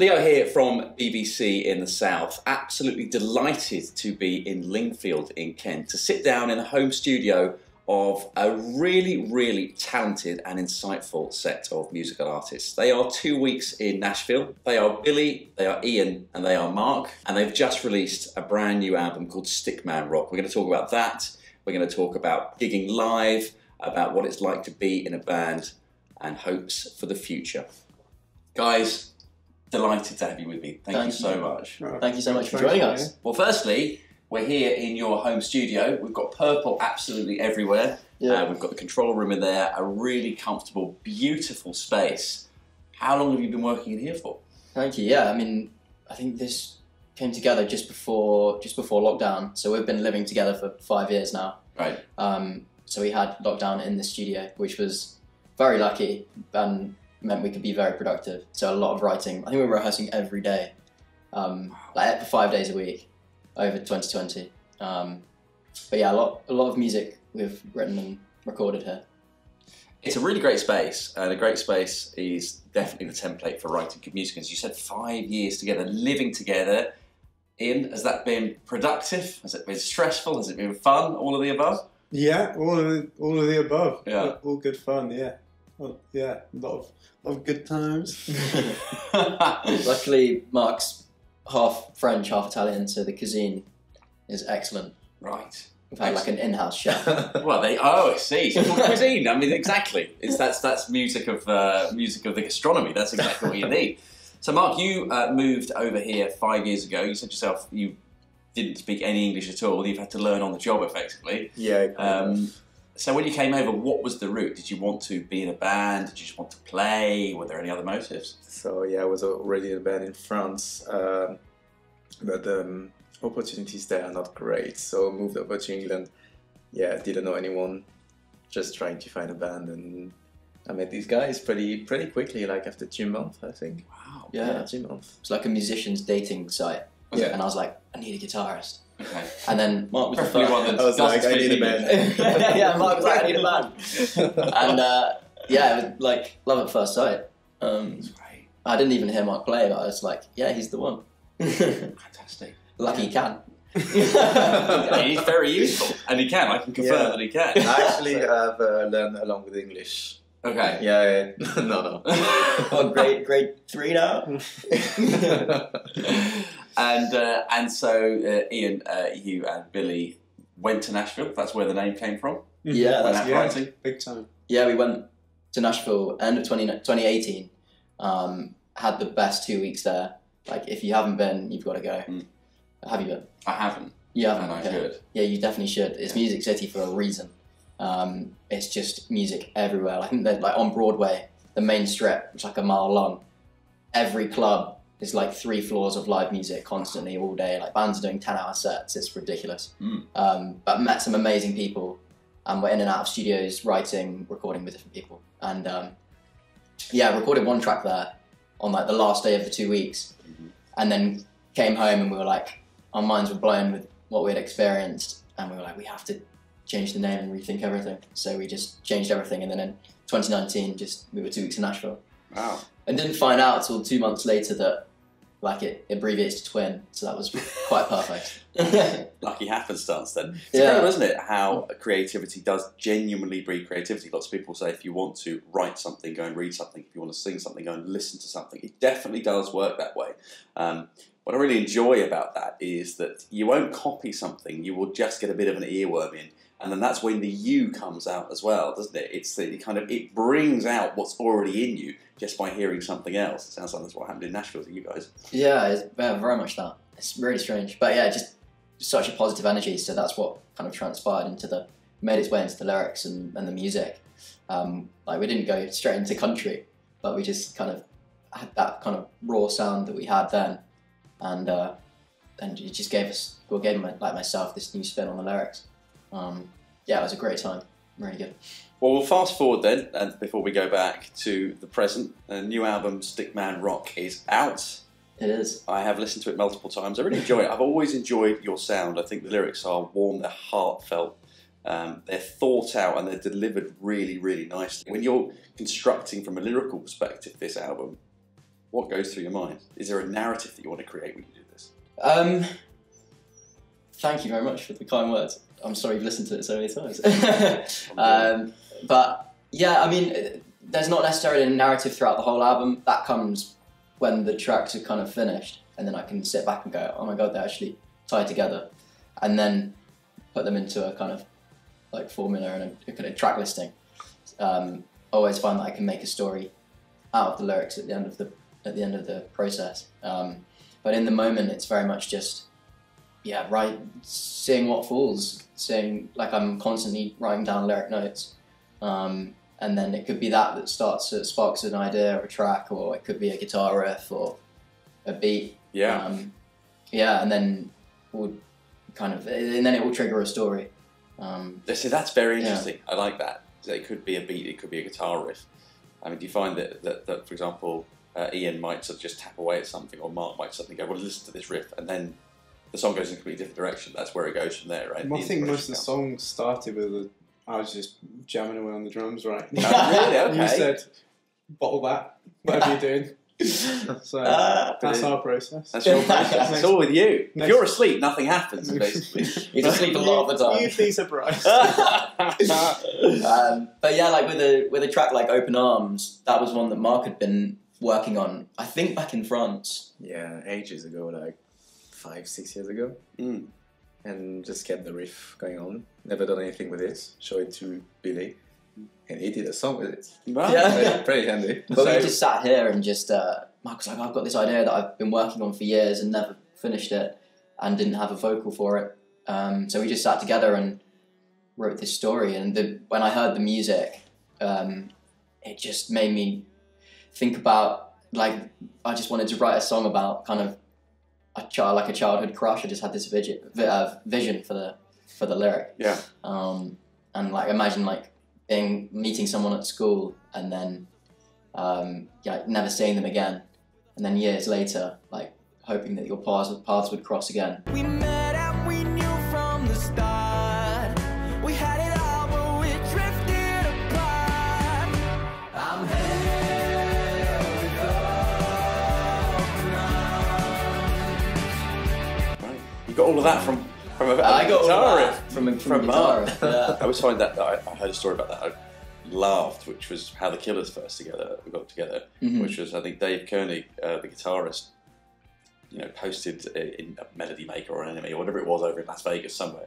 Leo here from BBC in the South. Absolutely delighted to be in Lingfield in Kent to sit down in the home studio of a really talented and insightful set of musical artists. They are 2 weeks in Nashville. They are Billy, they are Ian, and they are Mark, and they've just released a brand new album called Stickman Rock. We're going to talk about that. We're going to talk about gigging live, about what it's like to be in a band, and hopes for the future. Guys, delighted to have you with me. Thank you so much. Thank you so much for joining us. Well, firstly, we're here in your home studio. We've got purple absolutely everywhere. Yeah. We've got the control room in there, a really comfortable, beautiful space. How long have you been working in here for? Thank you. Yeah, I mean, I think this came together just before lockdown. So we've been living together for 5 years now. Right. So we had lockdown in the studio, which was very lucky and meant we could be very productive. So a lot of writing. I think we were rehearsing every day, like 5 days a week over 2020. But yeah, a lot of music we've written and recorded here. It's a really great space, and a great space is definitely the template for writing good music. As you said, 5 years together, living together. Ian, has that been productive? Has it been stressful? Has it been fun? All of the above? Yeah, all of the above. Yeah, all good fun. Yeah, well, yeah, a lot of good times. Luckily, Mark's half French, half Italian, so the cuisine is excellent. Right. We've had like an in-house chef. Well, I see. So cuisine. I mean, exactly. That's music of the gastronomy. That's exactly what you need. So, Mark, you moved over here 5 years ago. You said yourself you didn't speak any English at all. You've had to learn on the job, effectively. Yeah. So, when you came over, what was the route? Did you want to be in a band? Did you just want to play? Were there any other motives? So yeah, I was already in a band in France, but opportunities there are not great. So moved over to England. Yeah, didn't know anyone. Just trying to find a band, and I met these guys pretty quickly. Like after 2 months, I think. Wow. Yeah, 2 months. it's like a musician's dating site. Okay. And I was like, I need a guitarist. Okay. And then Mark was the Preferably first. one that I was like, I need a band. Yeah, Mark was like, I need a band. And yeah, it was like love at first sight. That's great. I didn't even hear Mark play, but I was like, yeah, he's the one. Fantastic. Lucky he can. He's very useful, and he can. I can confirm that he can. Actually, I've learned along with English. Okay. Yeah. No. Oh, grade 3 now. And so Ian, you and Billy went to Nashville. That's where the name came from. Yeah, When that's that writing. Big time. Yeah, we went to Nashville end of 2018. Had the best 2 weeks there. Like, if you haven't been, you've got to go. Have you been? I haven't. You haven't? And I Okay. should. Yeah, you definitely should. It's Music City for a reason. It's just music everywhere. I think that like on Broadway, the main strip, which is like a mile long, every club is like 3 floors of live music constantly all day. Like bands are doing 10-hour sets. It's ridiculous. But met some amazing people, and we're in and out of studios, writing, recording with different people. And yeah, recorded one track there on like the last day of the 2 weeks, and then came home and we were like, our minds were blown with what we had experienced, and we were like, we have to change the name and rethink everything. So we just changed everything, and then in 2019, we were 2 weeks in Nashville. Wow. And didn't find out till 2 months later that like it abbreviates to twin, so that was quite perfect. Lucky happenstance then. It's Yeah. incredible, isn't it, how creativity does genuinely breed creativity. Lots of people say if you want to write something, go and read something. If you want to sing something, go and listen to something. It definitely does work that way. What I really enjoy about that is that you won't copy something, you will just get a bit of an earworm in, and then that's when the you comes out as well, doesn't it? It brings out what's already in you just by hearing something else. It sounds like that's what happened in Nashville to you guys. Yeah, it's very much that. It's really strange, but yeah, just such a positive energy. So that's what kind of transpired made its way into the lyrics and the music. Like we didn't go straight into country, but we just kind of had that kind of raw sound that we had then, and it just gave like myself this new spin on the lyrics. Yeah, it was a great time. Really good. Well, we'll fast forward then, and before we go back to the present, a new album, Stickman Rock, is out. It is. I have listened to it multiple times. I really enjoy it. I've always enjoyed your sound. I think the lyrics are warm, they're heartfelt, they're thought out, and they're delivered really nicely. When you're constructing from a lyrical perspective this album, What goes through your mind? Is there a narrative that you want to create when you do this? Thank you very much for the kind words. I'm sorry you've listened to it so many times. But yeah, I mean, there's not necessarily a narrative throughout the whole album. That comes when the tracks are kind of finished, and then I can sit back and go, oh my god, they're actually tied together, and then put them into a kind of like formula and a kind of track listing. Always find that I can make a story out of the lyrics at the end of the process. But in the moment, it's very much just seeing what falls, like I'm constantly writing down lyric notes. And then it could be that sparks an idea of a track, or it could be a guitar riff or a beat. Yeah. And then it will trigger a story. See, that's very interesting. I like that. So it could be a beat, it could be a guitar riff. I mean, do you find that for example, Ian might sort of just tap away at something, or Mark might suddenly go, well, listen to this riff, and then the song goes in a completely different direction. That's where it goes from there, right? I think most of the songs started with I was just jamming away on the drums, right? Oh, really? Okay. You said, bottle that, whatever you're doing. So that's our process. That's your process. It's all with you. If you're asleep, nothing happens, basically. You're asleep a lot of the time. You'd be surprised. But yeah, like with a track like Open Arms, that was one that Mark had been working on, I think back in France. Yeah, ages ago, like 5-6 years ago. And just kept the riff going on. Never done anything with it. Show it to Billy, and he did a song with it. Wow. Yeah. Pretty handy. But we just sat here and just Mark was like, I've got this idea that I've been working on for years and never finished it, and didn't have a vocal for it. So we just sat together and wrote this story. And when I heard the music, it just made me think about, like, I just wanted to write a song about kind of a childhood crush. I just had this vision for the lyric. Yeah. And like imagine like meeting someone at school, and then never seeing them again, and then years later, like hoping that your paths would cross again. We met and we knew from the start. We had it all, but we drifted apart. I'm here we go now. Right. You got all of that from a I got guitar all riff. that from a From guitar Mark. riff. Yeah. I always find that I heard a story about that. I laughed, which was how the Killers got together, which was, I think, Dave Koenig, the guitarist, posted in a Melody Maker or an Enemy or whatever it was over in Las Vegas somewhere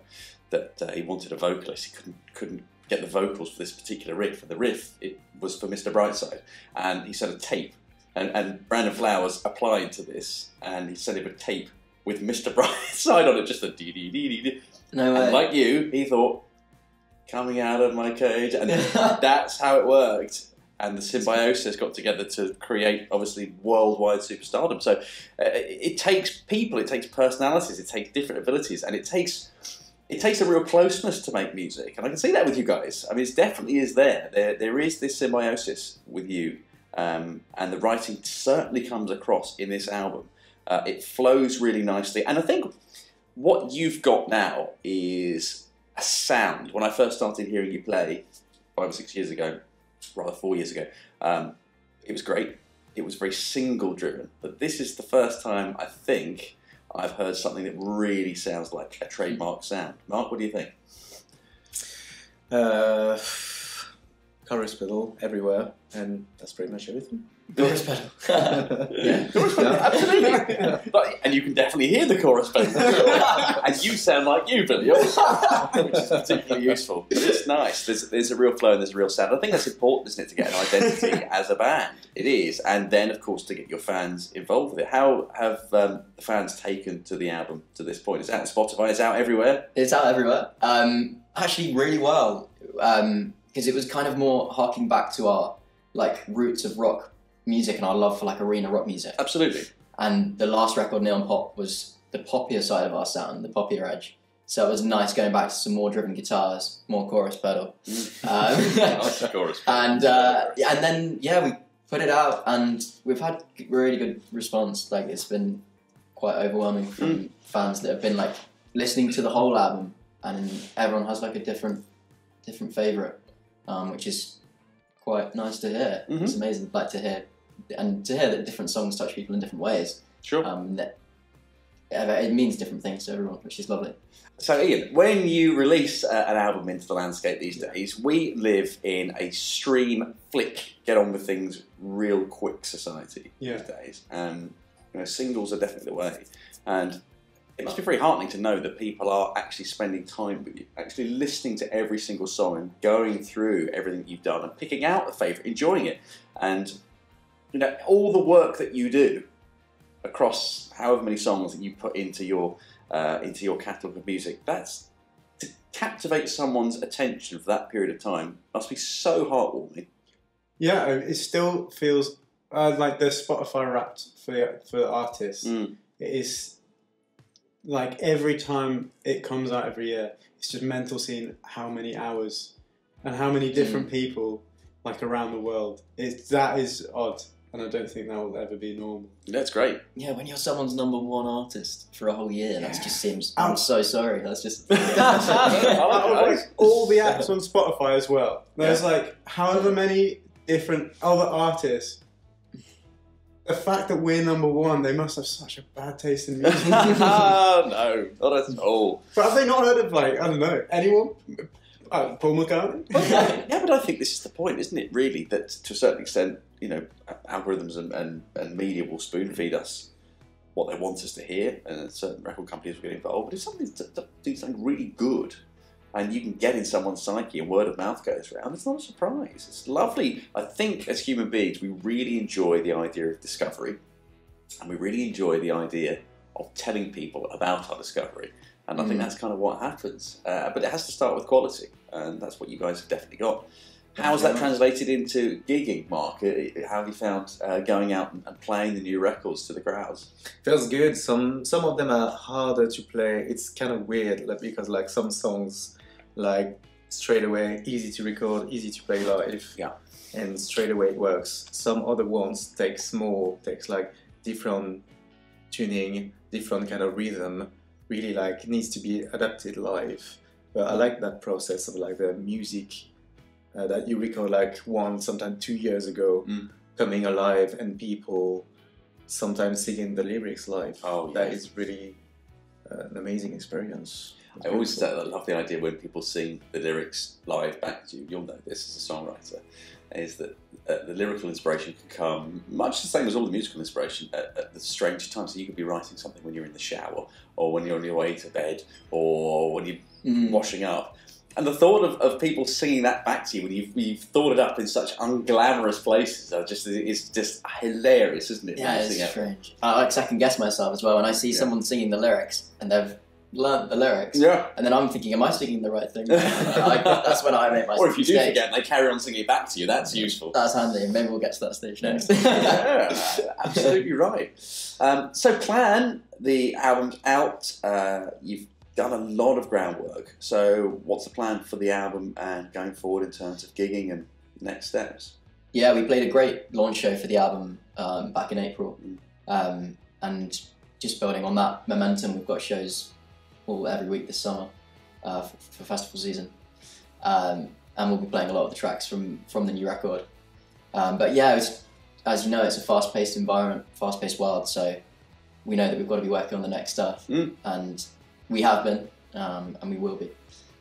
that he wanted a vocalist. He couldn't get the vocals for this particular riff, and the riff, it was for Mr. Brightside, and he sent a tape, and Brandon Flowers applied to this, and he sent him a tape with Mr. Brightside on it, just a dee-dee-dee-dee-dee. No way. And like you, he thought, coming out of my cage, and that's how it worked. And the Symbiosis got together to create, obviously, worldwide superstardom. So it takes people, it takes personalities, it takes different abilities, and it takes a real closeness to make music. And I can see that with you guys. I mean, it definitely is there. There is this symbiosis with you, and the writing certainly comes across in this album. It flows really nicely, and I think what you've got now is a sound. When I first started hearing you play 5 or 6 years ago, rather 4 years ago, it was great. It was very single driven, but this is the first time I think I've heard something that really sounds like a trademark sound. Mark, what do you think? Chorus pedal everywhere, and that's pretty much everything. Chorus pedal. Yeah, chorus pedal, absolutely. And you can definitely hear the chorus pedal. And you sound like you, Billy, which is particularly useful. But it's nice. There's a real flow and there's a real sound. I think that's important, isn't it, to get an identity as a band? It is. And then, of course, to get your fans involved with it. How have the fans taken to the album to this point? It's out on Spotify, it's out everywhere? It's out everywhere. Actually, really well. Because it was kind of more harking back to our roots of rock music and our love for arena rock music. Absolutely. And the last record, Neon Pop, was the poppier side of our sound, the poppier edge. So it was nice going back to some more driven guitars, more chorus pedal. Chorus pedal. And then we put it out, and we've had really good response. It's been quite overwhelming from fans that have been listening to the whole album, and everyone has a different favourite, which is quite nice to hear. It's amazing to hear and to hear that different songs touch people in different ways. Sure. It means different things to everyone, which is lovely. So Ian, when you release an album into the landscape these days, we live in a stream, flick, get on with things real quick society these days. Singles are definitely the way. And it must be very heartening to know that people are actually spending time with you, actually listening to every single song and going through everything you've done and picking out a favourite, enjoying it. And all the work that you do across however many songs that you put into your catalogue of music, that's to captivate someone's attention for that period of time must be so heartwarming. Yeah, it still feels like the Spotify Wrapped for artists. It is like every time it comes out every year, it's just mental seeing how many hours and how many different people like around the world. That is odd. And I don't think that will ever be normal. That's great. Yeah, when you're someone's #1 artist for a whole year, that just seems... I'm so sorry. That's just... all the acts on Spotify as well. There's like however many different other artists. The fact that we're #1, they must have such a bad taste in music. No, not at all. But have they not heard of, like, I don't know, anyone? Paul McCartney? Yeah, but I think this is the point, isn't it, really, that to a certain extent, algorithms and media will spoon feed us what they want us to hear, and certain record companies will get involved. But if somebody's doing something really good, and you can get in someone's psyche and word of mouth goes around, it's not a surprise. It's lovely. I think as human beings, we really enjoy the idea of discovery, and we really enjoy the idea of telling people about our discovery. And I think that's kind of what happens. But it has to start with quality, and that's what you guys have definitely got. How has that translated into gigging, Mark? How have you found going out and playing the new records to the crowds? Feels good. Some of them are harder to play. It's kind of weird, because like some songs, like straight away easy to record, easy to play live. Yeah. And straight away it works. Some other ones takes like different tuning, different kind of rhythm. Really like needs to be adapted live. But I like that process of like the music that you record like 1, sometimes 2 years ago, coming alive, and people sometimes singing the lyrics live. Oh, yeah. That is really an amazing experience. I always love the idea when people sing the lyrics live back to you. You'll know this as a songwriter, is that the lyrical inspiration can come much the same as all the musical inspiration at the strange times. So you could be writing something when you're in the shower, or when you're on your way to bed, or when you're washing up. And the thought of people singing that back to you when you've thought it up in such unglamorous places is just hilarious, isn't it? Yeah, it's strange. I like second guess myself as well when I see someone singing the lyrics and they've learnt the lyrics. Yeah. And then I'm thinking, am I singing the right thing? That's when I make my mistake. Or if you do forget and they carry on singing it back to you, that's useful. That's handy. Maybe we'll get to that stage next. Yeah, absolutely right. So Plan, the album's out. You've done a lot of groundwork. So what's the plan for the album and going forward in terms of gigging and next steps? Yeah, we played a great launch show for the album back in April. And just building on that momentum, we've got shows every week this summer for festival season. And we'll be playing a lot of the tracks from the new record. But yeah, as you know, it's a fast-paced environment, fast-paced world, so we know that we've got to be working on the next stuff. And we have been, and we will be.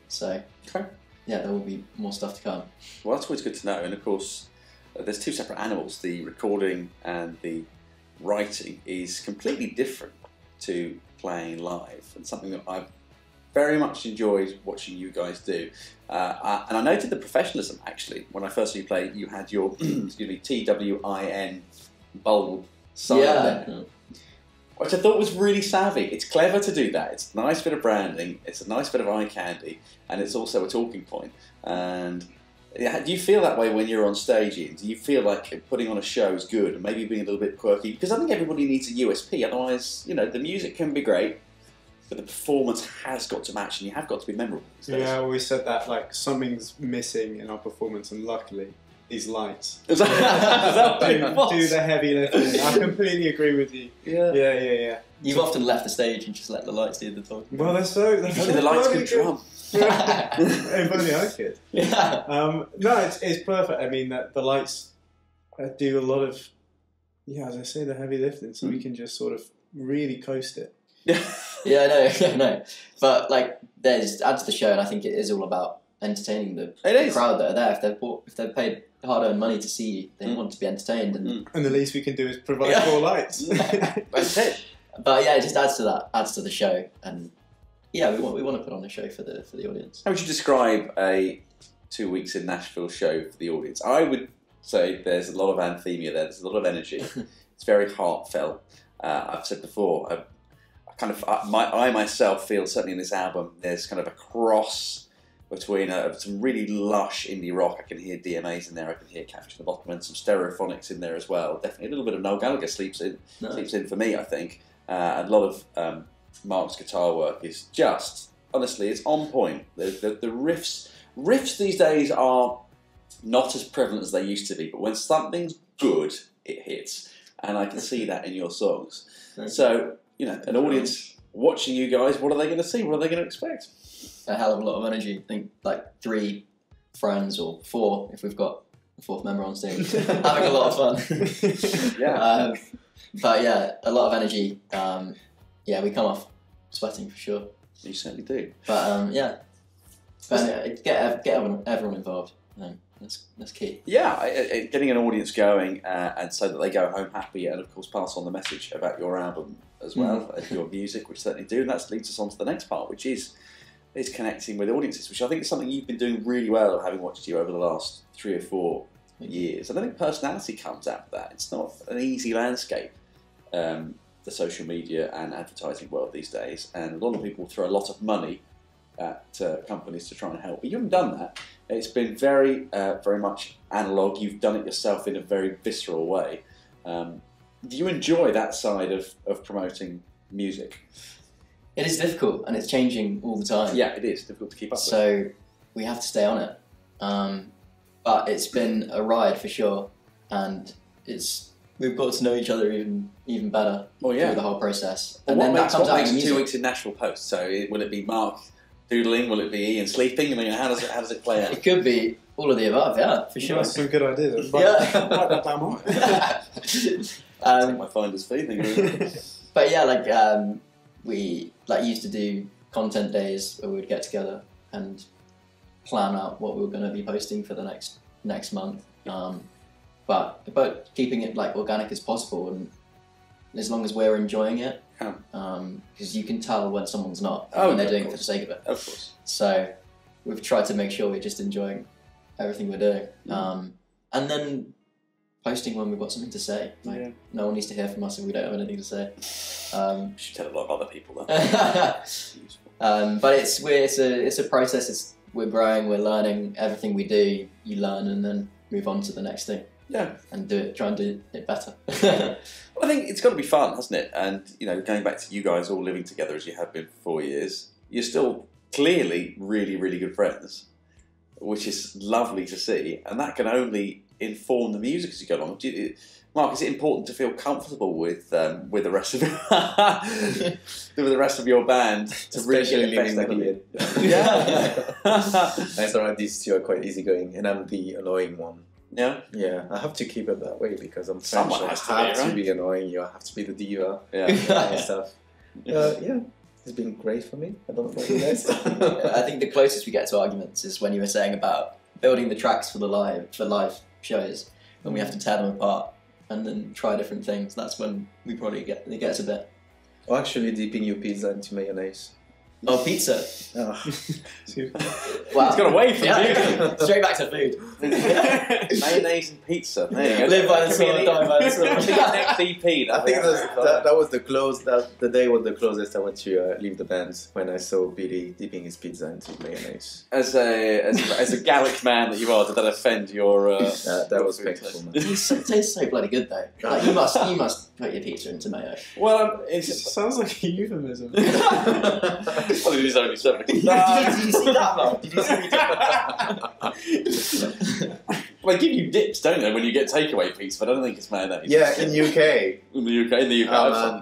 So, yeah, there will be more stuff to come. Well, that's always good to know. And of course, there's two separate animals. The recording and the writing is completely different to playing live, and something that I've very much enjoyed watching you guys do. And I noted the professionalism, actually. When I first saw you play, you had your TWIN bold sign there, which I thought was really savvy. It's clever to do that. It's a nice bit of branding, it's a nice bit of eye candy, and it's also a talking point. And do you feel that way when you're on stage, Ian? Do you feel like putting on a show is good and maybe being a little bit quirky? Because I think everybody needs a USP, otherwise, the music can be great, but the performance has got to match and you have got to be memorable. Yeah, we said that, like, something's missing in our performance, and luckily, these lights do the heavy lifting. I completely agree with you. Yeah. You've often left the stage and just let the lights do the talking. Well, the lights can drum. If only I could. Yeah. No, it's perfect. I mean, the lights do a lot of Yeah, as I say, the heavy lifting, so we can just sort of really coast it. Yeah, I know. But like, there's add to the show, and I think it is all about entertaining the crowd that are there. If they've paid hard-earned money to see you, they want to be entertained, and the least we can do is provide 4 lights. That's it. But yeah, it just adds to the show, and yeah, we want to put on a show for the audience. How would you describe a 2 weeks in Nashville show for the audience? I would say there's a lot of anthemia there. There's a lot of energy. It's very heartfelt. I've said before, I myself feel certainly in this album there's kind of a cross between some really lush indie rock. I can hear DMAs in there. I can hear Capture the Bottom and some stereophonics in there as well. Definitely a little bit of Noel Gallagher sleeps in for me, I think. A lot of Mark's guitar work is just, honestly, it's on point. The riffs these days are not as prevalent as they used to be, but when something's good, it hits. And I can see that in your songs. So, an audience watching you guys, what are they going to see? What are they going to expect? A hell of a lot of energy. I think like 3 friends or 4 if we've got a 4th member on stage. Having a lot of fun. Yeah. But yeah, a lot of energy. We come off sweating for sure. You certainly do. But get everyone involved. That's key. Yeah, getting an audience going and so that they go home happy, and of course pass on the message about your album as well as your music, which certainly do. And that leads us on to the next part, which is connecting with audiences, which I think is something you've been doing really well, having watched you over the last 3 or 4 years. And I think personality comes out of that. It's not an easy landscape, the social media and advertising world these days, and a lot of people throw a lot of money at companies to try and help. But you haven't done that. It's been very, very much analog. You've done it yourself in a very visceral way. Do you enjoy that side of promoting music? It is difficult, and it's changing all the time. Yeah, it is difficult to keep up with. So we have to stay on it. But it's been a ride for sure, and we've got to know each other even better through the whole process. Well, and then that comes out in 2 music. weeks in Nashville post? So will it be Mark doodling? Will it be Ian sleeping? I mean, how does it play out? It could be all of the above, yeah, for sure. That's some good ideas. Yeah. Take my finder's fee. Thank you. But yeah, we used to do content days where we would get together and plan out what we were going to be posting for the next month. But keeping it like organic as possible, and as long as we're enjoying it, because you can tell when someone's not, when they're doing it for the sake of it. Of course. So we've tried to make sure we're just enjoying everything we're doing, and then posting when we've got something to say. No one needs to hear from us if we don't have anything to say. You should tell a lot of other people that. But it's a process. We're growing, we're learning. Everything we do, you learn and then move on to the next thing. Yeah. And try and do it better. Well, I think it's got to be fun, hasn't it? And, going back to you guys all living together as you have been for 4 years, you're still clearly really, really good friends, which is lovely to see. And that can only inform the music as you go along. Mark, is it important to feel comfortable with the rest of your band to really get the best out of it? Yeah. I thought these 2 are quite easygoing, and I'm the annoying one. Yeah. Yeah, I have to keep it that way because I'm French. Someone has to be annoying. You have to be the diva. Yeah. And stuff. Yeah. It's been great for me. I don't know about you guys. I think the closest we get to arguments is when you were saying about building the tracks for live shows, when we have to tear them apart and then try different things. That's when we probably it gets a bit. Or actually dipping your pizza into mayonnaise. Oh, pizza! Oh. Wow, it's got away from you. Straight back to food. Mayonnaise and pizza. There you go. Live by the sword, die by the sword. Next EP. I think that was the day was the closest I went to leave the band, when I saw Billy dipping his pizza into mayonnaise. As a Gallic man that you are, did that offend your? That was painful. It tastes so bloody good though. Like, you must put your pizza into mayo. Well, it sounds like a euphemism. Well, it is only 7. Did you see that, Mark? Did you see that? Well, they give you dips, don't they, when you get takeaway pizza, but I don't think it's mayonnaise. Yeah, in UK. In the UK.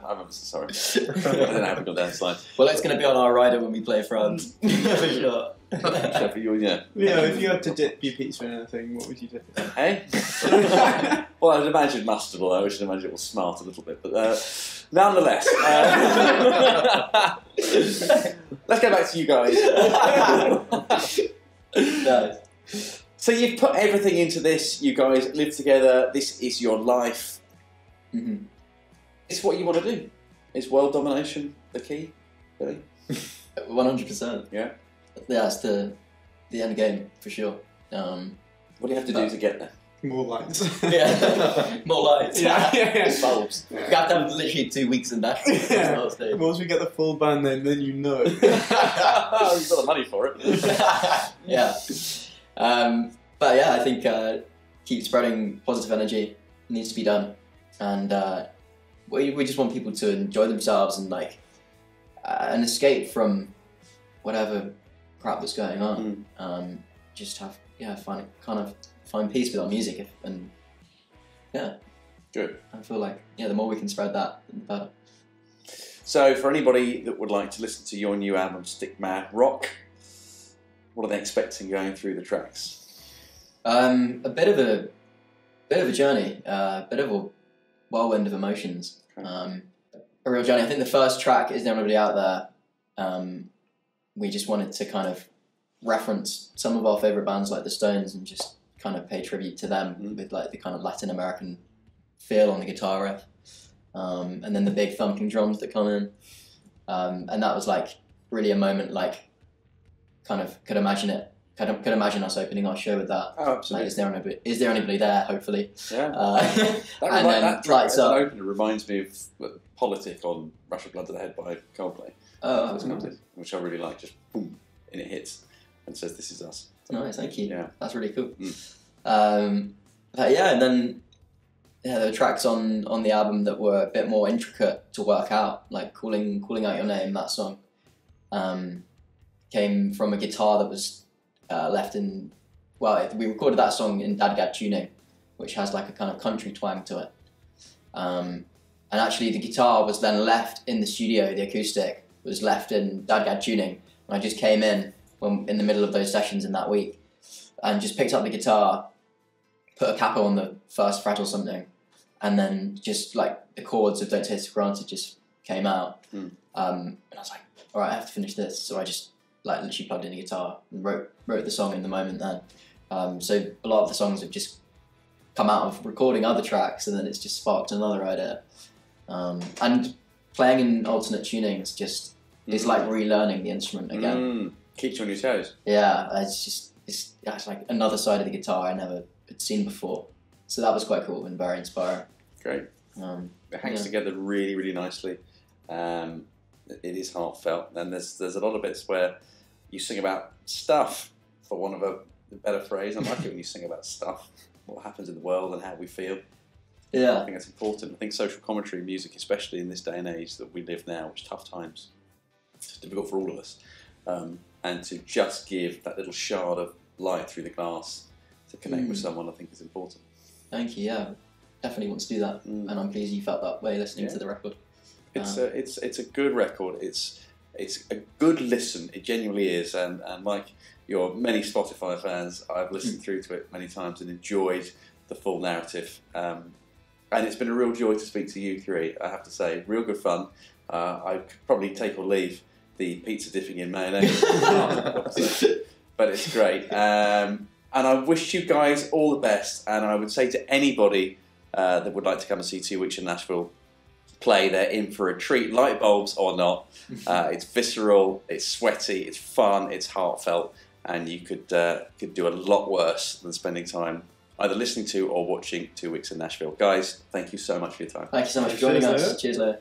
I'm so sorry. I don't know how to go down the slide. Well, it's going to be on our rider when we play France. For sure. Except for you, yeah. Leo, if you had to dip your pizza in anything, what would you dip it in? Hey? Well, I'd imagine mustard, although I should imagine it will smart a little bit. But nonetheless, let's go back to you guys. Nice. So you've put everything into this. You guys live together. This is your life. Mm-hmm. It's what you want to do. Is world domination the key, really? 100%. Yeah. Yeah, it's the end game for sure. What do you have to do to get there? More lights. Yeah, more lights. Yeah. Bulbs. We have to have literally 2 weeks in Nashville. Yeah. Once we get the full band, then you know. You've got the money for it. Yeah. But yeah, I think keep spreading positive energy needs to be done, and we just want people to enjoy themselves and like an escape from whatever crap that's going on. Just find peace with our music, and yeah, good. I feel like the more we can spread that, the better. So, for anybody that would like to listen to your new album, Stickman Rock, what are they expecting going through the tracks? A bit of a journey, a bit of a whirlwind of emotions. Okay. A real journey. I think the first track, Is There Nobody Out There? We just wanted to kind of reference some of our favourite bands like the Stones and just kind of pay tribute to them with like the kind of Latin American feel on the guitar riff, and then the big thumping drums that come in, and that was like really a moment like kind of could imagine us opening our show with that. Oh, absolutely. Like, is there anybody there? Hopefully. Yeah. That track as an opener reminds me of Politic on Rush of Blood to the Head by Coldplay. Oh, which I really like. Just boom, and it hits and says, "This is us." Nice, thank you. Yeah, that's really cool. But yeah, and then there were tracks on the album that were a bit more intricate to work out, like calling out your name. That song came from a guitar that was left in. Well, we recorded that song in Dadgad tuning, which has like a kind of country twang to it. And actually, the guitar was then left in the studio. The acoustic was left in Dadgad tuning, and I just came in in the middle of those sessions in that week, and just picked up the guitar, put a capo on the first fret or something, and then just like the chords of Don't Take This for Granted just came out. And I was like, all right, I have to finish this. So I just like literally plugged in a guitar and wrote the song in the moment then. So a lot of the songs have just come out of recording other tracks, and then it's just sparked another idea. And playing in alternate tunings just is like relearning the instrument again. Keeps you on your toes. Yeah, it's like another side of the guitar I never had seen before. So that was quite cool and very inspiring. Great. It hangs together really, really nicely. It is heartfelt, and there's a lot of bits where you sing about stuff, for want of a better phrase. I like it when you sing about stuff, what happens in the world and how we feel. Yeah. I think that's important. I think social commentary music, especially in this day and age that we live now, which tough times, it's difficult for all of us. And to just give that little shard of light through the glass to connect with someone, I think is important. Thank you. Yeah, definitely want to do that, and I'm pleased you felt that way listening to the record. It's a good record. It's a good listen. It genuinely is, and like your many Spotify fans, I've listened through to it many times and enjoyed the full narrative. And it's been a real joy to speak to you three. I have to say, real good fun. I could probably take or leave the pizza dipping in mayonnaise, but it's great. And I wish you guys all the best. And I would say to anybody that would like to come and see 2 Weeks in Nashville play, they're in for a treat, light bulbs or not. It's visceral, it's sweaty, it's fun, it's heartfelt, and you could do a lot worse than spending time either listening to or watching 2 Weeks in Nashville. Guys, thank you so much for your time. Thank you so much for joining us. Cheers, Leo.